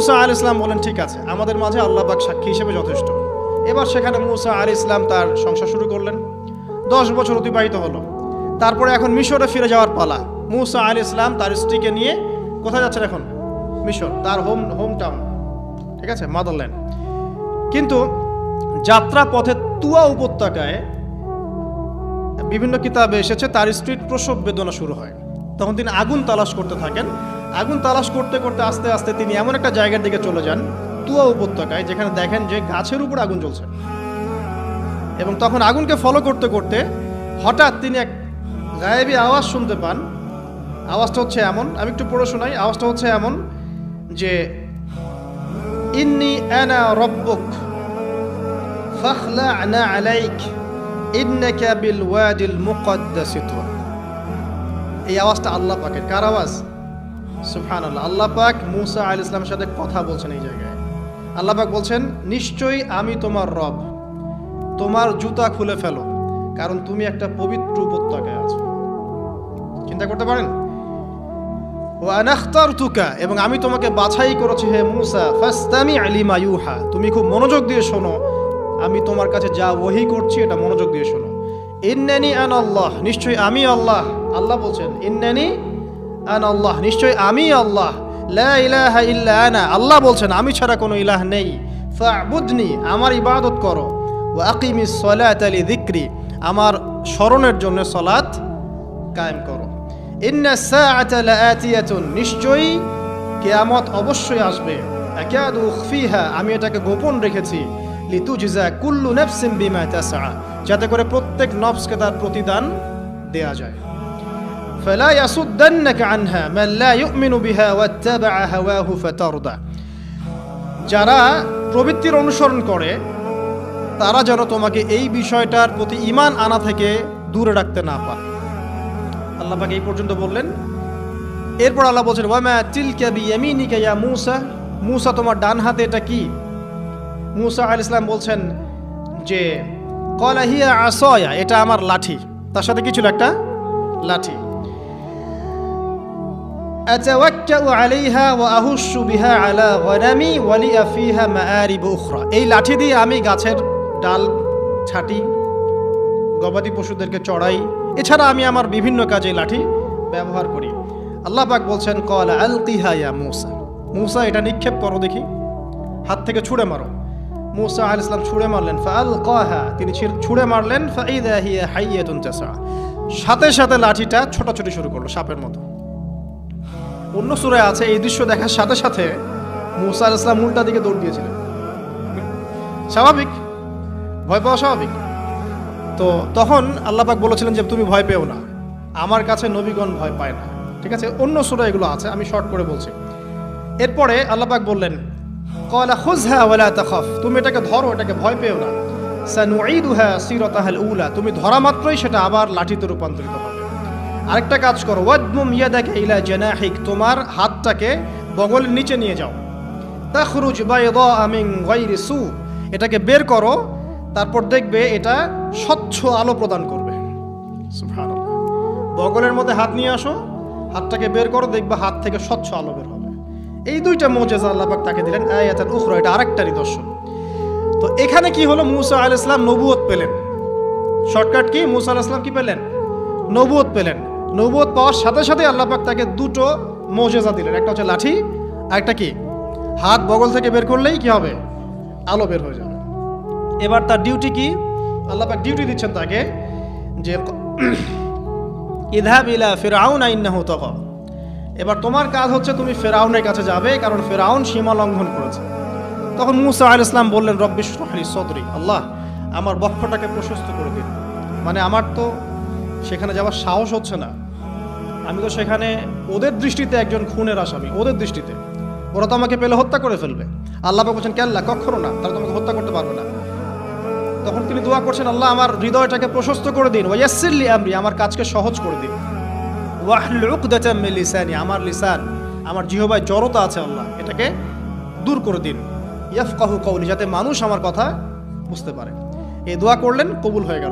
মূসা আলাইহিস সালাম বলেন ঠিক আছে, আমাদের মাঝে আল্লাহ পাক সাক্ষী হিসেবে যথেষ্ট। এবার সেখানে মূসা আলাইহিস সালাম তার সংসার শুরু করলেন। 10 বছর অতিবাহিত হলো। তারপরে এখন মিশরে ফিরে যাওয়ার পালা। মূসা আলাইহিস সালাম তার স্ত্রীকে নিয়ে কোথায় যাচ্ছেন এখন? মিশর, তার হোম টাউন, ঠিক আছে, মাদারল্যান্ড। কিন্তু যাত্রা পথে তুয়া উপত্যকায় বিভিন্ন কিতাবে এসেছে তার স্ত্রীর প্রসব বেদনা শুরু হয়। তখন তিনি আগুন তালাশ করতে থাকেন। আগুন তালাশ করতে করতে আস্তে আস্তে তিনি এমন একটা জায়গার দিকে চলে যান, তুয়া উপত্যকায়, যেখানে দেখেন যে গাছের উপর আগুন জ্বলছে। এবং তখন আগুনকে ফলো করতে করতে হঠাৎ তিনি এক গায়েবী আওয়াজ শুনতে পান। আওয়াজটা হচ্ছে এমন, আমি একটু পড়ে শোনাই। আওয়াজটা হচ্ছে এমন যে ইন্নী আনা রব্বুক ফাখলা'না আলাইক ইন্নাকা বিল ওয়াদিল মুকদ্দাস তুয়া। এই আওয়াজটা আল্লাহ পাকের। কার আওয়াজ? সুবহানাল্লাহ। আল্লাহ পাক মূসা আলাইহিস সালামের সাথে কথা বলছেন এই জায়গায়। আল্লাহ পাক বলছেন, নিশ্চয়ই আমি তোমার রব, তোমার জুতা খুলে ফেলো, কারণ তুমি একটা পবিত্র উপত্যকায় আছো। চিন্তা করতে পারেন? ওয়া আনা ইখতারতুকা, এবং আমি তোমাকে বাছাই করেছি হে মূসা, ফাসতামি' লিমা ইউহা, তুমি খুব মনোযোগ দিয়ে শোনো, আমি তোমার কাছে যা ওহী করছি এটা মনোযোগ দিয়ে শোনো। ইন্নানি আনা আল্লাহ, নিশ্চয়ই আমি আল্লাহ। আল্লাহ বলছেন ইন্নানি আনা আল্লাহ, নিশ্চয়ই আমি আল্লাহ। লা ইলাহা ইল্লা আনা, আল্লাহ বলছেন আমি ছাড়া কোনো ইলাহ নেই। ফা'বুদনি, আমার ইবাদত করো। ওয়া আকিমিস সালাতা লিযিকরি, আমার স্মরণের জন্য সালাত কায়েম করো। ইন্নাস সাআতা লাআতিয়াতুন, নিশ্চয়ই কিয়ামত অবশ্যই আসবে। আকাদু উখফিহা, আমি এটাকে গোপন রেখেছি। লিতুজজা কুল্লু নাফসিন বিমা তাসআ, যাতে করে প্রত্যেক নফসকে তার প্রতিদান দেয়া যায়। ফালা ইয়াসুদ্দান্নাকা আনহা মান লা ইউমিনু বিহা ওয়াত্তাবা হাওয়াহু ফাতারদা, যারা প্রবৃত্তির অনুসরণ করে তারা যেন তোমাকে এই বিষয়টার প্রতি ঈমান আনা থেকে দূরে রাখতে না পারে। আল্লাহ পাক এই পর্যন্ত বললেন। এরপর আল্লাহ বলছেন, ওয়া মা তিলকা বিয়ামিনিকা ইয়া মূসা, মূসা তোমার ডান হাতে এটা কি? মূসা আলাইহিস সালাম বলছেন যে ক্বালা হিয়া আসায়া, এটা আমার লাঠি। তার সাথে কি ছিল? একটা লাঠি। আতাওয়াক্কাউ আলাইহা ওয়া আহুশু বিহা আলা গনামি ওয়া লিয়া ফিহা মাআরিব উখরা, এই লাঠি দিয়ে আমি গাছের ডাল ছাটি, গবাদি পশুদেরকে চড়াই, এছাড়া আমি আমার বিভিন্ন কাজে লাঠি ব্যবহার করি। আল্লাহ পাক বলছেন ক্বালা আলকিহা ইয়া মূসা, মূসা এটা নিক্ষেপ করো দেখি, হাত থেকে ছুঁড়ে মারো। মূসা আলাইহিস সালাম ছুঁড়ে মারলেন। ফাআলকাহা, তিনি ছুঁড়ে মারলেন। ফাইদা হিয়া হাইয়াতুন তাসা, সাথে সাথে লাঠিটা ছোটাছুটি শুরু করলো সাপের মতো। অন্য সূরায় আছে এই দৃশ্য দেখার সাথে সাথে মূসা আলাইহিস সালাম উল্টা দিকে দৌড় দিয়েছিলেন। স্বাভাবিক, ভয় পাওয়া স্বাভাবিক। তো তখন আল্লাহ পাক বলেছিলেন যে তুমি ভয় পেও না, আমার কাছে নবীগণ ভয় পায় না। ঠিক আছে, অন্য সূরায় এগুলো আছে, আমি শর্ট করে বলছি। এরপরে আল্লাহ পাক বললেন ক্বালা খুযহা ওয়া লা তাখাফ, তুমি এটাকে ধরো, এটাকে ভয় পেও না। সানুঈদুহা সিরাতাহাল উলা, তুমি ধরা মাত্রই সেটা আবার লাঠিতে রূপান্তরিত হবে। আরেকটা কাজ করো, ওয়াদমুম ইয়াদাকা ইলা জানাহিক, তোমার হাতটাকে বগলের নিচে নিয়ে যাও। তাখরুজ বাইদা মিন গায়রি সু, এটাকে বের করো, তারপর দেখবে এটা স্বচ্ছ আলো প্রদান করবে। সুবহানাল্লাহ। বগলের মধ্যে হাত নিয়ে আসো, হাতটাকে বের করো, দেখবে হাত থেকে স্বচ্ছ আলো বের হবে। এই দুইটা মুজিজা আল্লাহ পাক তাকে দিলেন। আয়াতুল উখরা, এটা আরেকটা নিদর্শন। তো এখানে কি হলো? মূসা আলাইহিস সালাম নবুয়ত পেলেন। Shortcut key? মূসা আলাইহিস সালাম কি পেলেন? নবুয়ত পেলেন। নবুয়ত পাওয়ার সাথে সাথে আল্লাহ পাক তাকে দুটো মুজিজা দিলেন। একটা হচ্ছে লাঠি, আর একটা কি? হাত বগল থেকে বের করলেই কি হবে? আলো বের হয়ে যাবে। এবার তার ডিউটি কি? আল্লাহ পাক ডিউটি দিচ্ছেন তাকে যে ইযহাব ইলা ফিরআউন ইন্নাহু তাগা, এবার তোমার কাজ হচ্ছে তুমি ফেরাউনের কাছে যাবে, কারণ ফেরাউন সীমা লঙ্ঘন করেছে। তখন মূসা আলাইহিস সালাম বললেন, রব্বি ইশরাহ লি সদরি, আল্লাহ আমার বক্ষটাকে প্রশস্ত করে দিন। মানে আমার তো সেখানে যাওয়ার সাহস হচ্ছে না, আমি তো সেখানে ওদের দৃষ্টিতে একজন খুনের আসামি, ওদের দৃষ্টিতে ওরা তো আমাকে পেলে হত্যা করে ফেলবে। আল্লাহ পাক বলছেন কাল্লা, কখনো না, তারা তোমাকে হত্যা করতে পারবে না। তখন তিনি দোয়া করছেন, আল্লাহ আমার হৃদয়টাকে প্রশস্ত করে দিন, ওয়া ইয়াসসির লি আমরি, আমার কাজকে সহজ করে দিন। ওয়াহলুল উকদাতাম মিন লিসানি, আমার লিসান, আমার জিহ্বায় জড়তা আছে আল্লাহ, এটাকে দূর করে দিন। ইয়াফকাহু কওলি, যাতে মানুষ আমার কথা বুঝতে পারে। এই দোয়া করলেন, কবুল হয়ে গেল।